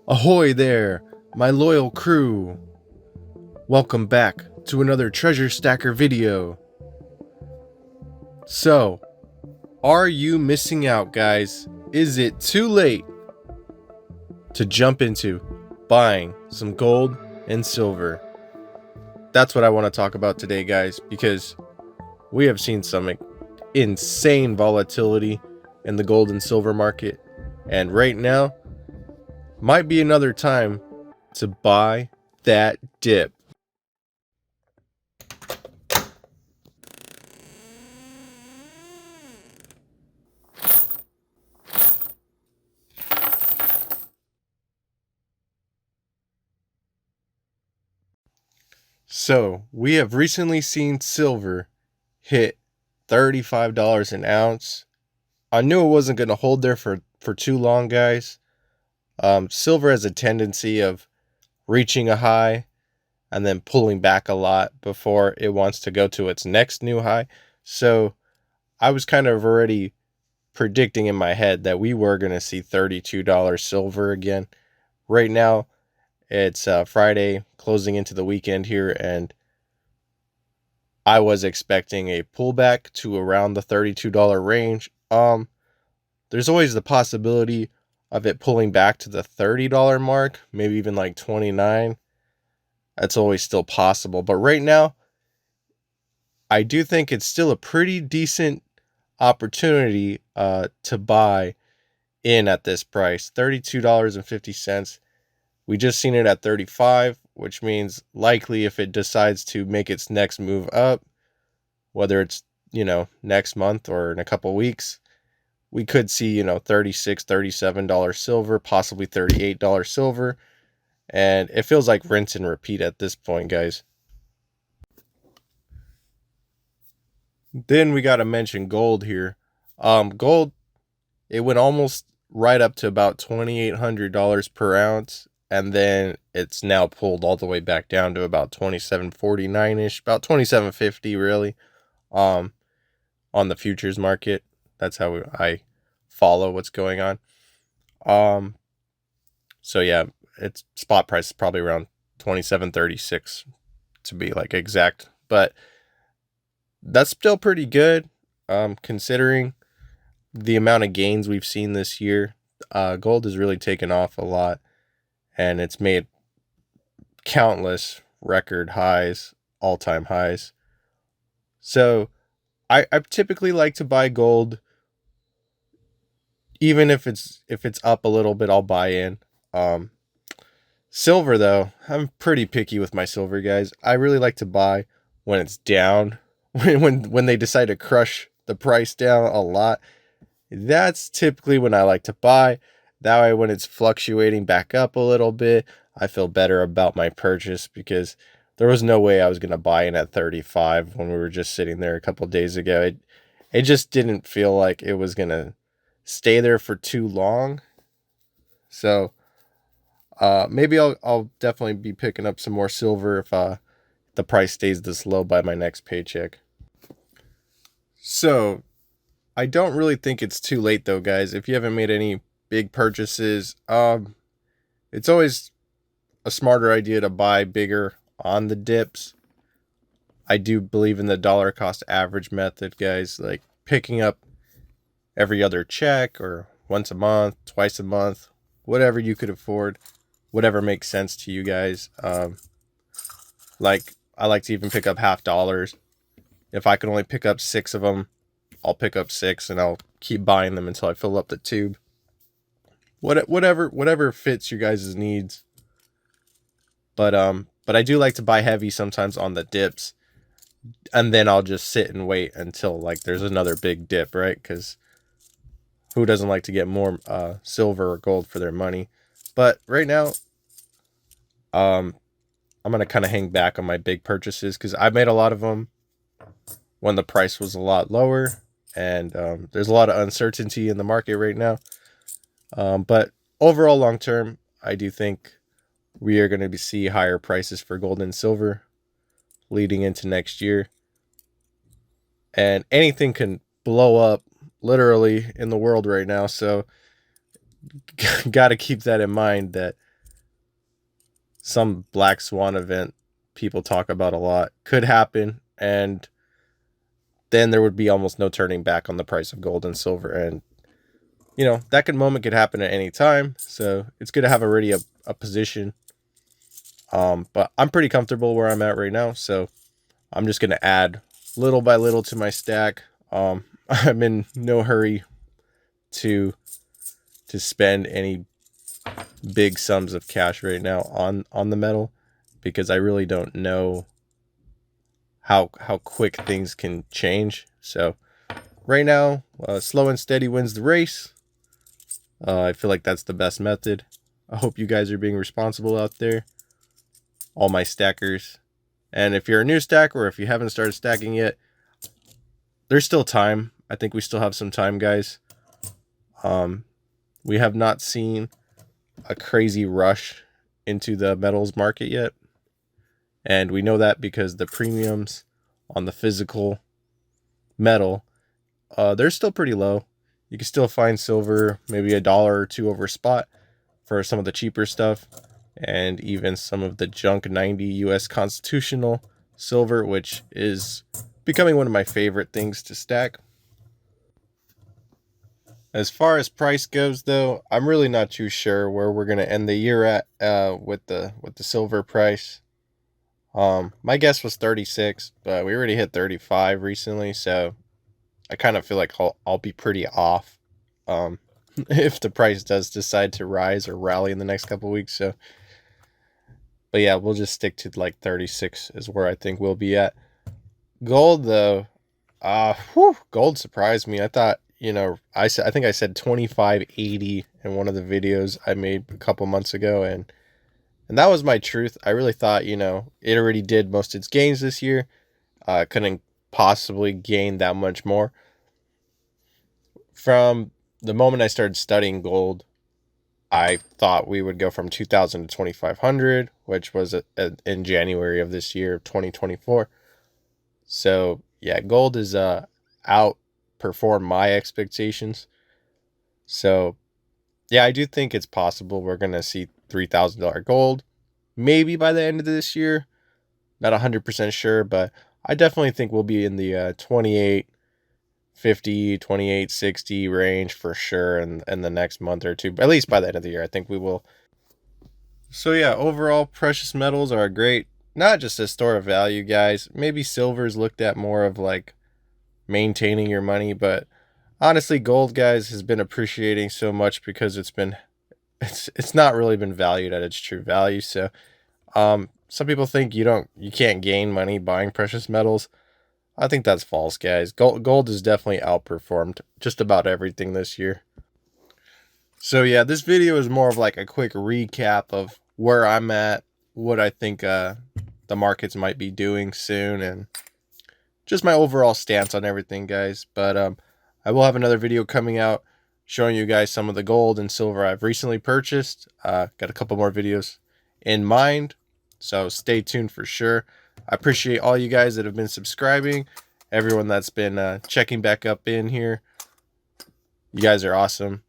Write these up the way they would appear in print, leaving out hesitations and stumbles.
Ahoy there, my loyal crew! Welcome back to another Treasure Stacker video. So, are you missing out, guys? Is it too late to jump into buying some gold and silver? That's what I want to talk about today, guys, because we have seen some insane volatility in the gold and silver market, and right now might be another time to buy that dip. So, we have recently seen silver hit $35 an ounce. I knew it wasn't going to hold there for too long, guys. Silver has a tendency of reaching a high and then pulling back a lot before it wants to go to its next new high. So, I was kind of already predicting in my head that we were going to see $32 silver again. Right now, it's Friday, closing into the weekend here, and I was expecting a pullback to around the $32 range. There's always the possibility of it pulling back to the $30 mark, maybe even like 29. That's always still possible. But right now, I do think it's still a pretty decent opportunity to buy in at this price, $32.50. We just seen it at 35, which means likely if it decides to make its next move up, whether it's, next month or in a couple weeks, we could see, $36, $37 silver, possibly $38 silver. And it feels like rinse and repeat at this point, guys. Then we got to mention gold here. Gold, it went almost right up to about $2,800 per ounce. And then it's now pulled all the way back down to about 2749-ish, about 2750 really, on the futures market. That's how I follow what's going on. So yeah, its spot price is probably around 2736 to be like exact, but that's still pretty good, considering the amount of gains we've seen this year. Gold has really taken off a lot, and it's made countless record highs, all-time highs. So I typically like to buy gold, even if it's up a little bit, I'll buy in. Silver though, I'm pretty picky with my silver, guys. I really like to buy when it's down, when they decide to crush the price down a lot. That's typically when I like to buy. That way, when it's fluctuating back up a little bit, I feel better about my purchase, because there was no way I was going to buy in at 35 when we were just sitting there a couple days ago. It just didn't feel like it was going to stay there for too long. So maybe I'll definitely be picking up some more silver if the price stays this low by my next paycheck. So I don't really think it's too late though, guys. If you haven't made any big purchases, it's always a smarter idea to buy bigger on the dips. I do believe in the dollar cost average method, guys, like picking up every other check or once a month, twice a month, whatever you could afford, whatever makes sense to you guys. Like I like to even pick up $50. If I can only pick up 6 of them, I'll pick up 6 and I'll keep buying them until I fill up the tube. Whatever fits your guys' needs. But I do like to buy heavy sometimes on the dips, and then I'll just sit and wait until like there's another big dip, right? Because who doesn't like to get more silver or gold for their money? But right now, I'm gonna kind of hang back on my big purchases because I made a lot of them when the price was a lot lower, and there's a lot of uncertainty in the market right now. But overall, long term, I do think we are going to see higher prices for gold and silver leading into next year. And anything can blow up literally in the world right now. So got to keep that in mind, that some black swan event people talk about a lot could happen, and then there would be almost no turning back on the price of gold and silver. And that moment could happen at any time, so it's good to have already a position. But I'm pretty comfortable where I'm at right now, so I'm just gonna add little by little to my stack. I'm in no hurry to spend any big sums of cash right now on the metal, because I really don't know how quick things can change. So right now, slow and steady wins the race. I feel like that's the best method. I hope you guys are being responsible out there, all my stackers. And if you're a new stacker, or if you haven't started stacking yet, there's still time. I think we still have some time, guys. We have not seen a crazy rush into the metals market yet. And we know that because the premiums on the physical metal, they're still pretty low. You can still find silver maybe $1 or $2 over spot for some of the cheaper stuff, and even some of the junk 90 US constitutional silver, which is becoming one of my favorite things to stack. As far as price goes, though, I'm really not too sure where we're going to end the year at with the silver price. My guess was 36, but we already hit 35 recently, so I kind of feel like I'll be pretty off if the price does decide to rise or rally in the next couple weeks. So, but yeah, we'll just stick to like 36 is where I think we'll be at. Gold, though, gold surprised me. I thought, I think I said 25.80 in one of the videos I made a couple months ago, and that was my truth. I really thought, it already did most of its gains this year. Couldn't possibly gain that much more. From the moment I started studying gold, I thought we would go from 2,000 to 2,500, which was in January of this year, 2024. So yeah, gold is outperformed my expectations. So yeah, I do think it's possible we're gonna see $3,000 gold, maybe by the end of this year. Not 100% sure, but I definitely think we'll be in the 28.50, 28.60 range for sure in the next month or two. At least by the end of the year, I think we will. So yeah, overall, precious metals are great, not just a store of value, guys. Maybe silver is looked at more of like maintaining your money, but honestly, gold, guys, has been appreciating so much because it's not really been valued at its true value. So some people think you can't gain money buying precious metals. I think that's false, guys. Gold has definitely outperformed just about everything this year. So yeah, this video is more of like a quick recap of where I'm at, what I think the markets might be doing soon, and just my overall stance on everything, guys. But I will have another video coming out showing you guys some of the gold and silver I've recently purchased. Got a couple more videos in mind, so stay tuned for sure. I appreciate all you guys that have been subscribing, everyone that's been checking back up in here. You guys are awesome.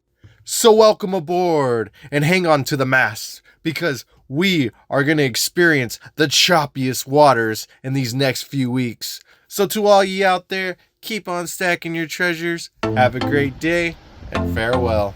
So welcome aboard and hang on to the mast, because we are going to experience the choppiest waters in these next few weeks. So to all ye out there, keep on stacking your treasures. Have a great day and farewell.